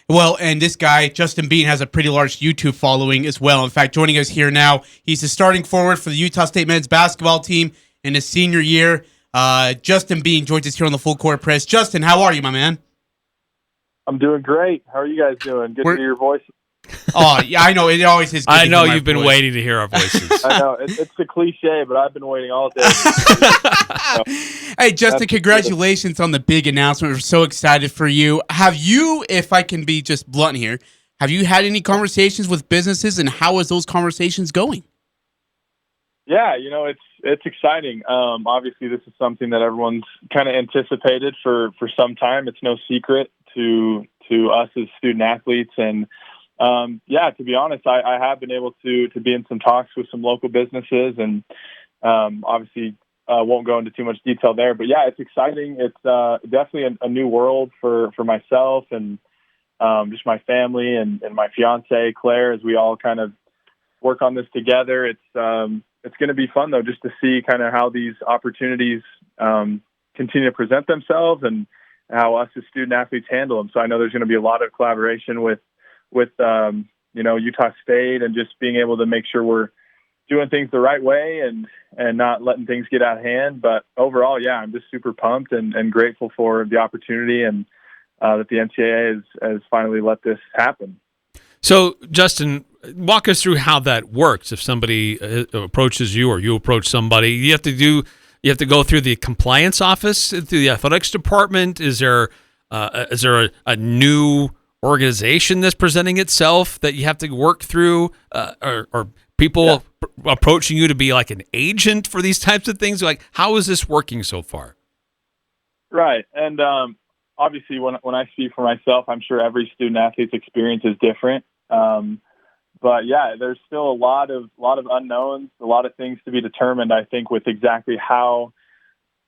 Well, and this guy, Justin Bean, has a pretty large YouTube following as well. In fact, joining us here now, he's the starting forward for the Utah State men's basketball team in his senior year. Justin Bean joins us here on the Full Court Press. Justin, how are you, my man? I'm doing great. How are you guys doing? Good to hear your voice. Oh, yeah, I know. It always is good I to know hear my you've been voice. waiting to hear our voices. I know. It's a cliche, but I've been waiting all day. Hey, Justin, congratulations on the big announcement. We're so excited for you. Have you, if I can be just blunt here, have you had any conversations with businesses, and how is those conversations going? Yeah, it's exciting. Obviously, this is something that everyone's kind of anticipated for some time. It's no secret to us as student athletes. And, to be honest, I have been able to be in some talks with some local businesses, and obviously won't go into too much detail there. But, yeah, it's exciting. It's definitely a new world for myself and just my family and my fiance, Claire, as we all kind of work on this together. It's going to be fun, though, just to see kind of how these opportunities continue to present themselves and how us as student athletes handle them. So I know there's going to be a lot of collaboration with Utah State, and just being able to make sure we're doing things the right way and not letting things get out of hand. But overall, yeah, I'm just super pumped and grateful for the opportunity, and that the NCAA has finally let this happen. So, Justin, walk us through how that works. If somebody approaches you or you approach somebody, you have to go through the compliance office, through the athletics department. Is there a new organization that's presenting itself that you have to work through, or people approaching you to be like an agent for these types of things? Like, how is this working so far? Right. And obviously, when I speak for myself, I'm sure every student athlete's experience is different. But yeah, there's still a lot of unknowns, a lot of things to be determined, I think, with exactly how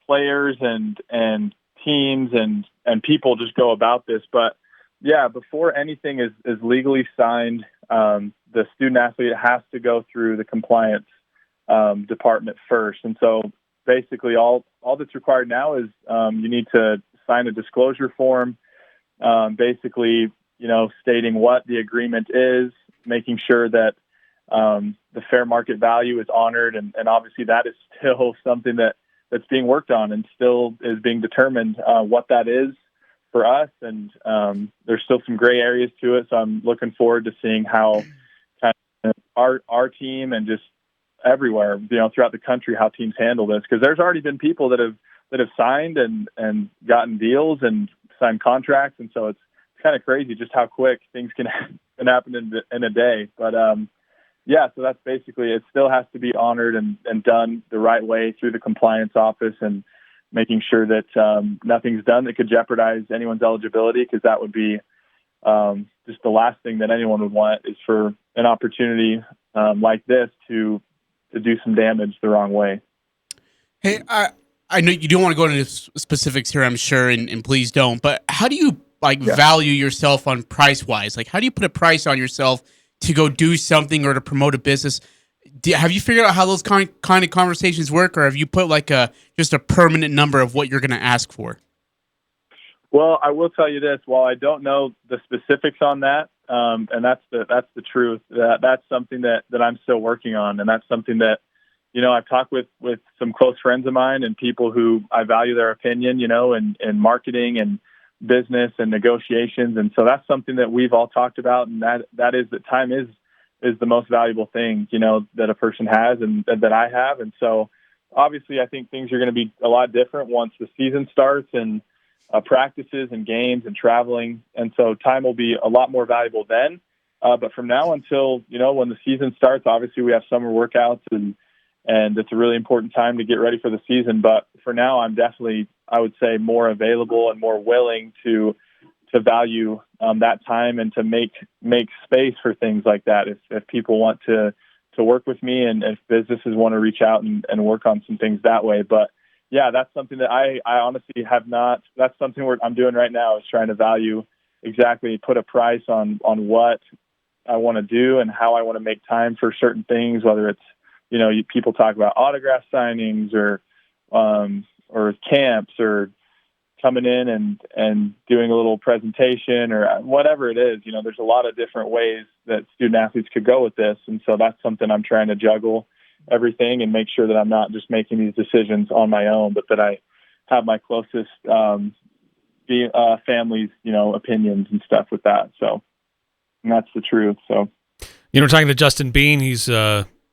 players and teams and people just go about this. But yeah, before anything is legally signed, the student athlete has to go through the compliance department first. And so basically all that's required now is you need to sign a disclosure form, basically, stating what the agreement is, making sure that the fair market value is honored. And obviously that is still something that's being worked on and still is being determined what that is for us. And there's still some gray areas to it. So I'm looking forward to seeing how kind of our team and just everywhere, throughout the country, how teams handle this. Because there's already been people that have signed and gotten deals and signed contracts. And so it's kind of crazy just how quick things can happen in a day. But so that's basically, it still has to be honored and done the right way through the compliance office, and making sure that nothing's done that could jeopardize anyone's eligibility, because that would be just the last thing that anyone would want, is for an opportunity like this to do some damage the wrong way. Hey, I know you don't want to go into specifics here, I'm sure, and please don't, but how do you value yourself on price-wise? Like, how do you put a price on yourself to go do something or to promote a business? Have you figured out how those kind of conversations work, or have you put just a permanent number of what you're going to ask for? Well, I will tell you this: while I don't know the specifics on that, and that's the truth, that's something that I'm still working on, and that's something that I've talked with some close friends of mine and people who I value their opinion, in marketing and business and negotiations, and so that's something that we've all talked about, and that is that time is the most valuable thing, that a person has and that I have. And so obviously I think things are going to be a lot different once the season starts, and practices and games and traveling. And so time will be a lot more valuable then. But from now until, when the season starts, obviously we have summer workouts, and it's a really important time to get ready for the season. But for now, I'm definitely, I would say, more available and more willing to value that time, and to make space for things like that. If people want to work with me, and if businesses want to reach out and work on some things that way. But yeah, that's something that I honestly have not, that's something I'm doing right now, is trying to value exactly, put a price on what I want to do and how I want to make time for certain things, whether it's, people talk about autograph signings or camps or coming in and doing a little presentation or whatever it is. There's a lot of different ways that student athletes could go with this. And so that's something I'm trying to juggle everything and make sure that I'm not just making these decisions on my own, but that I have my closest family's, opinions and stuff with that. So and that's the truth. So, we're talking to Justin Bean. He's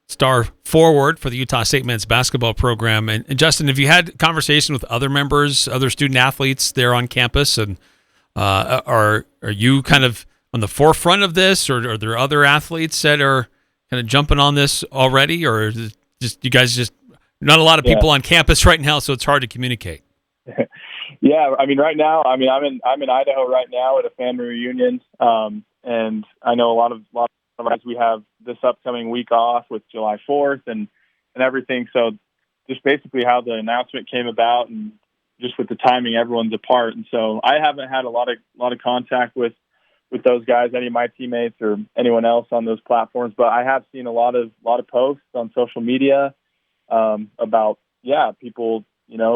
star forward for the Utah State men's basketball program. And Justin, have you had conversation with other members, other student athletes there on campus? And are you kind of on the forefront of this, or are there other athletes that are kind of jumping on this already, or is it just you guys just not a lot of people on campus right now, so it's hard to communicate? Yeah, I mean, right now, I'm in Idaho right now at a family reunion, and I know a lot of guys, we have this upcoming week off with July 4th and everything. So just basically how the announcement came about, and just with the timing, everyone's apart. And so I haven't had a lot of contact with those guys, any of my teammates or anyone else on those platforms, but I have seen a lot of posts on social media about people,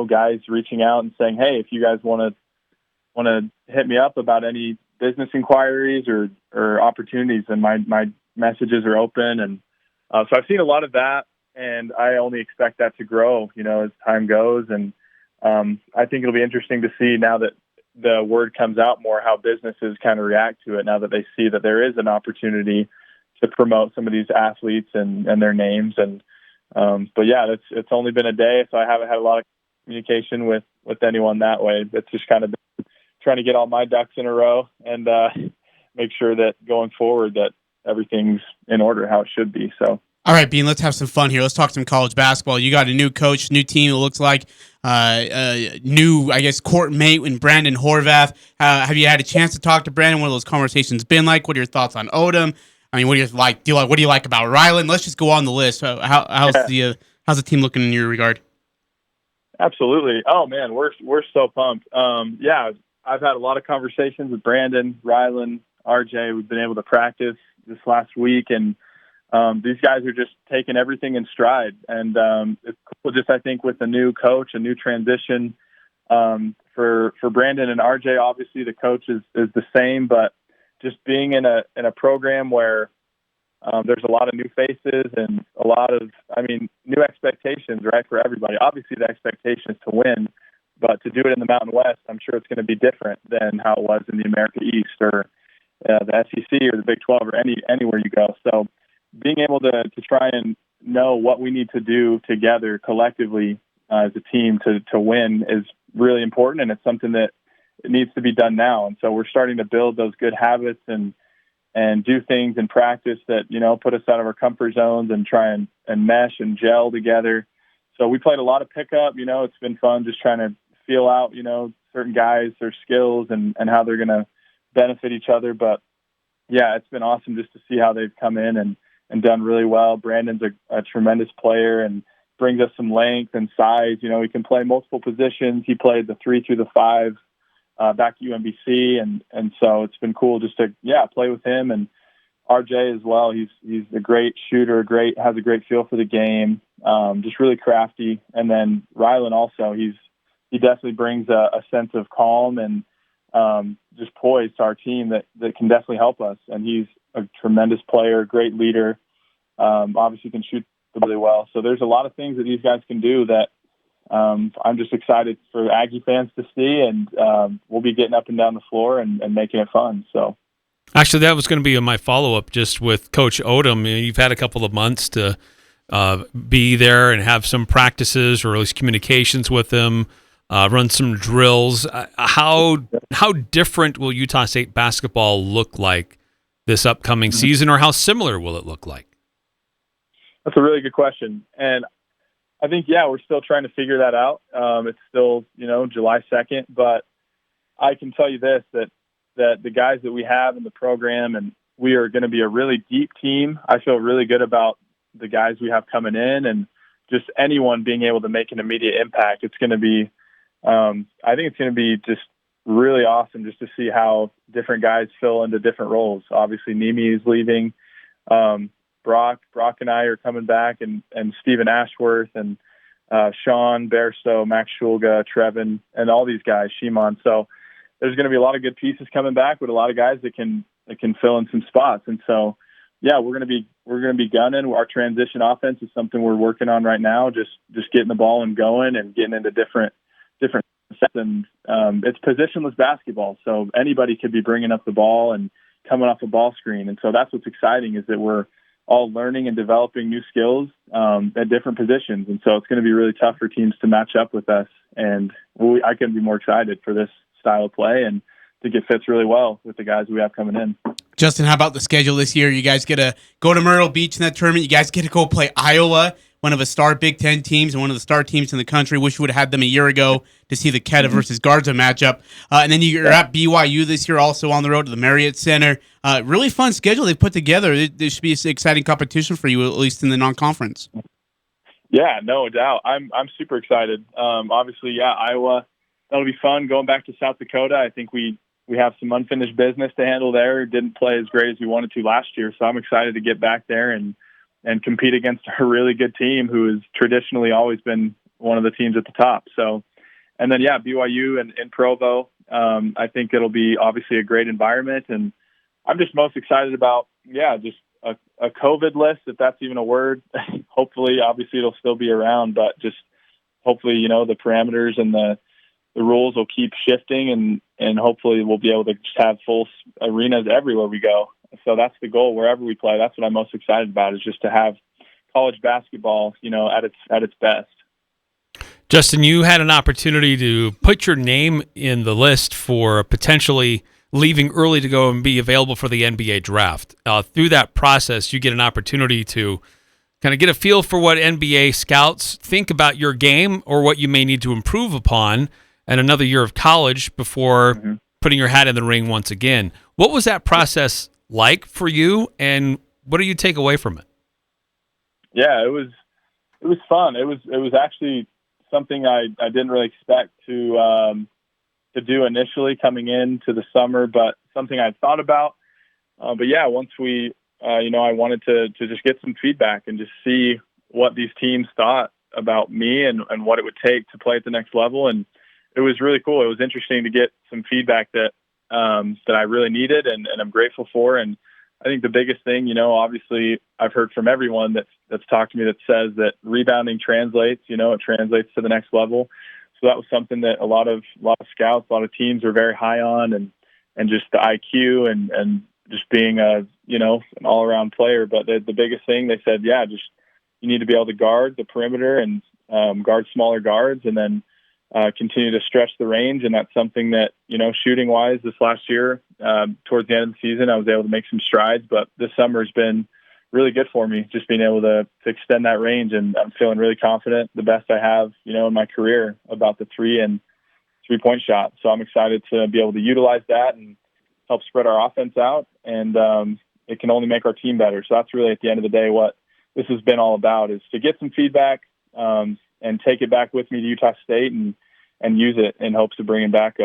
guys reaching out and saying, hey, if you guys want to hit me up about any business inquiries or opportunities, and my messages are open. And so I've seen a lot of that, and I only expect that to grow, as time goes. And I think it'll be interesting to see, now that the word comes out more, how businesses kind of react to it now that they see that there is an opportunity to promote some of these athletes and their names. And but yeah, it's only been a day, so I haven't had a lot of communication with anyone that way. It's just kind of been trying to get all my ducks in a row and make sure that going forward that everything's in order how it should be. So. All right, Bean, let's have some fun here. Let's talk some college basketball. You got a new coach, new team, it looks like. New, I guess, court mate in Brandon Horvath. Have you had a chance to talk to Brandon? What have those conversations been like? What are your thoughts on Odom? I mean, what do you like? What do you like about Ryland? Let's just go on the list. How's the team looking in your regard? Absolutely. Oh man, we're so pumped. I've had a lot of conversations with Brandon, Ryland, RJ. We've been able to practice this last week, and these guys are just taking everything in stride. And it's cool, just I think with a new coach, a new transition for Brandon and RJ. Obviously, the coach is the same, but just being in a program where there's a lot of new faces and a lot of, new expectations, right, for everybody. Obviously, the expectation is to win, but to do it in the Mountain West, I'm sure it's going to be different than how it was in the America East or the SEC or the Big 12 or anywhere you go. So being able to try and know what we need to do together collectively as a team to win is really important, and it's something that it needs to be done now. And so we're starting to build those good habits and do things in practice that, put us out of our comfort zones and try and mesh and gel together. So we played a lot of pickup. It's been fun just trying to feel out, certain guys, their skills and how they're going to benefit each other. But yeah, it's been awesome just to see how they've come in and done really well. Brandon's a tremendous player and brings us some length and size. He can play multiple positions. He played the 3 through the 5 back at UMBC, and so it's been cool just to play with him. And RJ as well. He's a great shooter, has a great feel for the game, just really crafty. And then Ryland also, he definitely brings a sense of calm and just poise to our team that can definitely help us. And he's a tremendous player, great leader. Obviously can shoot really well. So there's a lot of things that these guys can do that I'm just excited for Aggie fans to see, and we'll be getting up and down the floor and making it fun. So, actually, that was going to be my follow-up just with Coach Odom. You've had a couple of months to be there and have some practices or at least communications with him, run some drills. How different will Utah State basketball look like this upcoming season, or how similar will it look like? That's a really good question. And I think, we're still trying to figure that out. It's still, July 2nd, but I can tell you this, that the guys that we have in the program, and we are going to be a really deep team. I feel really good about the guys we have coming in, and just anyone being able to make an immediate impact. It's going to be, I think it's going to be just really awesome just to see how different guys fill into different roles. Obviously, Nimi is leaving. Brock and I are coming back, and Stephen Ashworth, and Sean, Bairstow, Max Schulga, Trevin, and all these guys, Shimon. So there's going to be a lot of good pieces coming back with a lot of guys that can fill in some spots. And so, yeah, we're going to be gunning. Our transition offense is something we're working on right now. Just getting the ball and going and getting into different sets. And it's positionless basketball, so anybody could be bringing up the ball and coming off a ball screen. And so that's what's exciting, is that we're all learning and developing new skills at different positions. And so it's going to be really tough for teams to match up with us. And I couldn't be more excited for this style of play, and I think it fits really well with the guys we have coming in. Justin, how about the schedule this year? You guys get to go to Myrtle Beach in that tournament. You guys get to go play Iowa, one of the star Big Ten teams and one of the star teams in the country. Wish we would have had them a year ago to see the Keta versus Garza matchup. And then you're at BYU this year, also on the road to the Marriott Center. Really fun schedule they've put together. There should be an exciting competition for you, at least in the non-conference. Yeah, no doubt. I'm super excited. Obviously, yeah, Iowa, that'll be fun. Going back to South Dakota, I think we have some unfinished business to handle there. Didn't play as great as we wanted to last year, so I'm excited to get back there and compete against a really good team who has traditionally always been one of the teams at the top. So, and then, yeah, BYU and Provo, I think it'll be obviously a great environment. And I'm just most excited about, just a COVID list, if that's even a word. Hopefully, obviously it'll still be around, but just hopefully, the parameters and the rules will keep shifting, and hopefully we'll be able to just have full arenas everywhere we go. So that's the goal wherever we play. That's what I'm most excited about, is just to have college basketball, at its best. Justin, you had an opportunity to put your name in the list for potentially leaving early to go and be available for the NBA draft. Through that process, you get an opportunity to kind of get a feel for what NBA scouts think about your game or what you may need to improve upon, and another year of college before putting your hat in the ring once again. What was that process like for you, and what do you take away from it? Yeah, it was fun. It was actually something I didn't really expect to do initially coming into the summer, but something I'd thought about. But yeah, once we, I wanted to just get some feedback and just see what these teams thought about me and what it would take to play at the next level. And it was really cool. It was interesting to get some feedback that I really needed and I'm grateful for. And I think the biggest thing, obviously I've heard from everyone that's talked to me that says that rebounding translates, it translates to the next level. So that was something that a lot of scouts, a lot of teams are very high on, and just the IQ and just being an all around player. But the biggest thing they said, just you need to be able to guard the perimeter and guard smaller guards, and then continue to stretch the range. And that's something that, shooting wise this last year, towards the end of the season, I was able to make some strides, but this summer has been really good for me, just being able to extend that range. And I'm feeling really confident, the best I have, in my career, about the 3-point shot. So I'm excited to be able to utilize that and help spread our offense out. And it can only make our team better. So that's really, at the end of the day, what this has been all about, is to get some feedback, and take it back with me to Utah State and use it in hopes of bringing back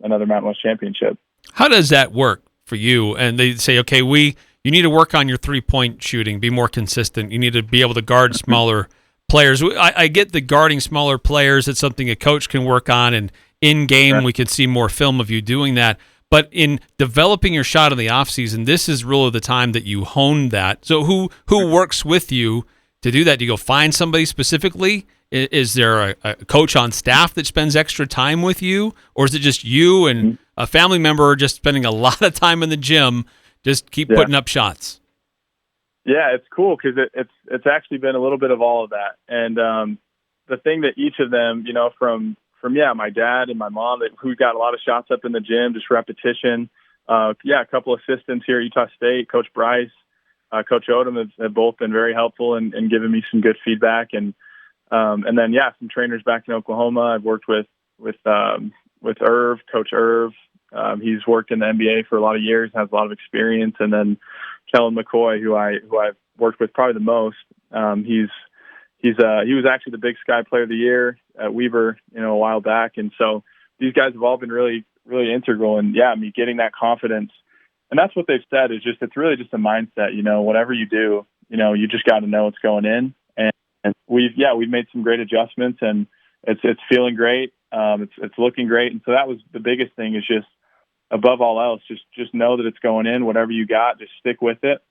another Mountain West championship. How does that work for you? And they say, okay, you need to work on your 3-point shooting, be more consistent. You need to be able to guard smaller players. I get the guarding smaller players. It's something a coach can work on, and in game we could see more film of you doing that. But in developing your shot in the offseason, this is really the time that you hone that. So who works with you to do that? Do you go find somebody specifically? Is there a coach on staff that spends extra time with you? Or is it just you and a family member just spending a lot of time in the gym, just keep putting up shots? Yeah, it's cool because it's actually been a little bit of all of that. And the thing that each of them, from my dad and my mom, who got a lot of shots up in the gym, just repetition. A couple assistants here at Utah State, Coach Bryce, Coach Odom have both been very helpful and given me some good feedback. And then, some trainers back in Oklahoma. I've worked with Irv, Coach Irv. He's worked in the NBA for a lot of years, has a lot of experience. And then Kellen McCoy, who I've worked with probably the most. He was actually the Big Sky Player of the Year at Weber, a while back. And so these guys have all been really, really integral. And me getting that confidence. And that's what they've said, is just, it's really just a mindset, whatever you do, you just got to know it's going in. And we've made some great adjustments, and it's feeling great. It's looking great. And so that was the biggest thing, is just above all else, just know that it's going in. Whatever you got, just stick with it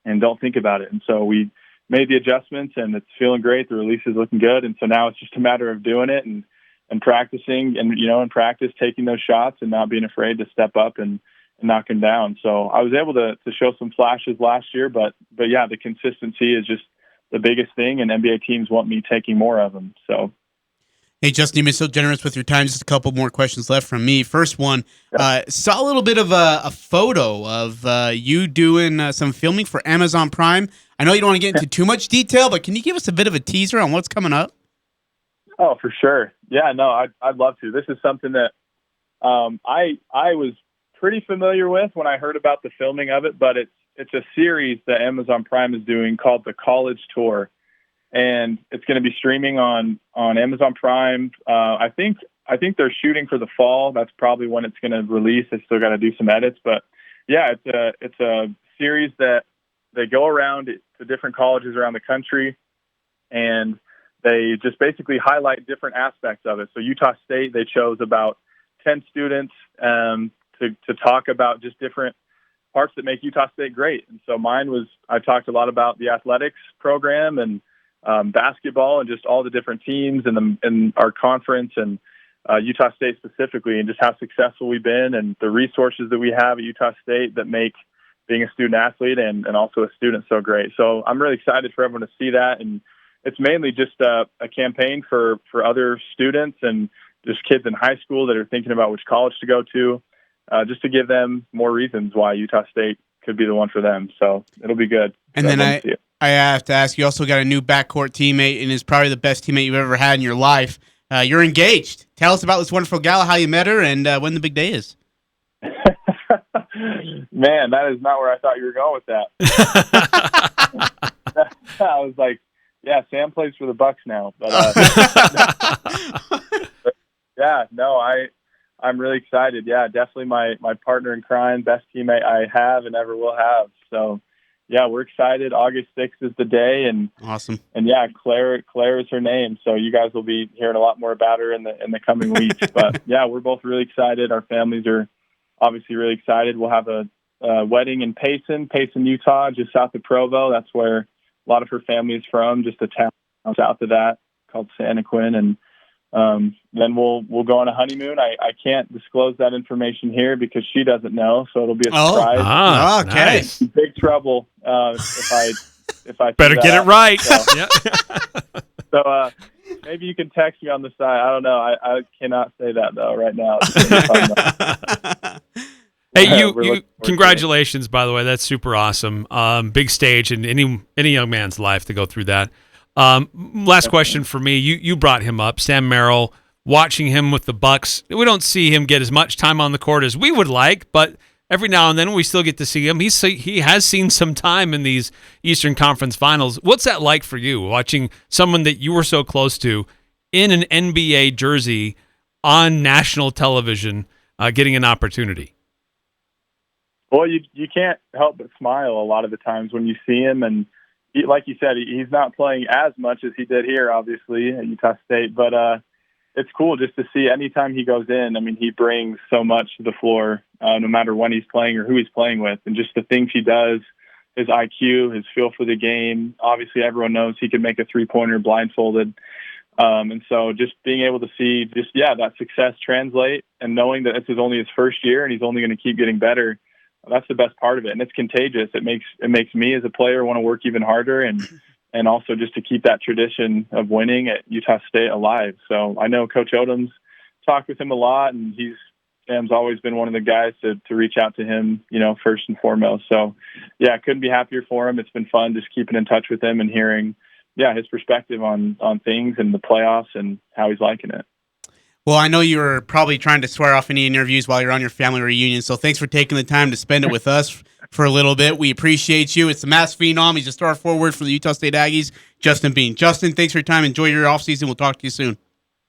and don't think about it. And so we made the adjustments, and it's feeling great. The release is looking good. And so now it's just a matter of doing it and practicing, and, in practice, taking those shots and not being afraid to step up and knock them down. So I was able to show some flashes last year, but yeah, the consistency is just the biggest thing, and NBA teams want me taking more of them. So. Hey, Justin, you've been so generous with your time. Just a couple more questions left from me. First one, saw a little bit of a photo of you doing some filming for Amazon Prime. I know you don't want to get into too much detail, but can you give us a bit of a teaser on what's coming up? Oh, for sure. Yeah, no, I'd love to. This is something that I was pretty familiar with when I heard about the filming of it, but it's a series that Amazon Prime is doing called The College Tour. And it's going to be streaming on Amazon Prime. I think they're shooting for the fall. That's probably when it's going to release. They still got to do some edits, but yeah, it's a series that they go around to different colleges around the country, and they just basically highlight different aspects of it. So Utah State, they chose about 10 students to talk about just different parts that make Utah State great. And so mine was, I talked a lot about the athletics program and basketball and just all the different teams in our conference, and Utah State specifically, and just how successful we've been and the resources that we have at Utah State that make being a student athlete and also a student so great. So I'm really excited for everyone to see that. And it's mainly just a campaign for other students and just kids in high school that are thinking about which college to go to, just to give them more reasons why Utah State could be the one for them. So it'll be good. And then I have to ask, you also got a new backcourt teammate, and is probably the best teammate you've ever had in your life. You're engaged. Tell us about this wonderful gal, how you met her, and when the big day is. Man, that is not where I thought you were going with that. I was like, yeah, Sam plays for the Bucks now. But yeah, no, I'm really excited. Yeah, definitely my partner in crime, best teammate I have and ever will have. So yeah, we're excited. August 6th is the day, and awesome. And yeah, Claire is her name. So you guys will be hearing a lot more about her in the coming weeks. But yeah, we're both really excited. Our families are obviously really excited. We'll have a wedding in Payson, Utah, just south of Provo. That's where a lot of her family is from, just a town south of that called Santa Quinn. And then we'll go on a honeymoon. I can't disclose that information here because she doesn't know, so it'll be a surprise. Okay. Nice. Big trouble if I better get it right. So maybe you can text me on the side. I don't know. I cannot say that though right now. Hey, you congratulations, by the way. That's super awesome. Big stage in any young man's life to go through that. Last question for me. You brought him up, Sam Merrill. Watching him with the Bucks, we don't see him get as much time on the court as we would like, but every now and then we still get to see him. He has seen some time in these Eastern Conference Finals. What's that like for you, watching someone that you were so close to in an NBA jersey on national television, getting an opportunity? Well, you can't help but smile a lot of the times when you see him, and like you said, he's not playing as much as he did here, obviously, at Utah State, but it's cool just to see anytime he goes in. I mean, he brings so much to the floor, no matter when he's playing or who he's playing with, and just the things he does, his IQ, his feel for the game. Obviously, everyone knows he can make a three-pointer blindfolded. And so just being able to see that success translate, and knowing that this is only his first year and he's only going to keep getting better, that's the best part of it. And it's contagious. It makes me as a player want to work even harder, and also just to keep that tradition of winning at Utah State alive. So I know Coach Odom's talked with him a lot, and Sam's always been one of the guys to reach out to him, first and foremost. So yeah, I couldn't be happier for him. It's been fun just keeping in touch with him and hearing, his perspective on things and the playoffs and how he's liking it. Well, I know you were probably trying to swear off any interviews while you're on your family reunion, so thanks for taking the time to spend it with us for a little bit. We appreciate you. It's the Mass Phenom. He's a star forward for the Utah State Aggies, Justin Bean. Justin, thanks for your time. Enjoy your offseason. We'll talk to you soon.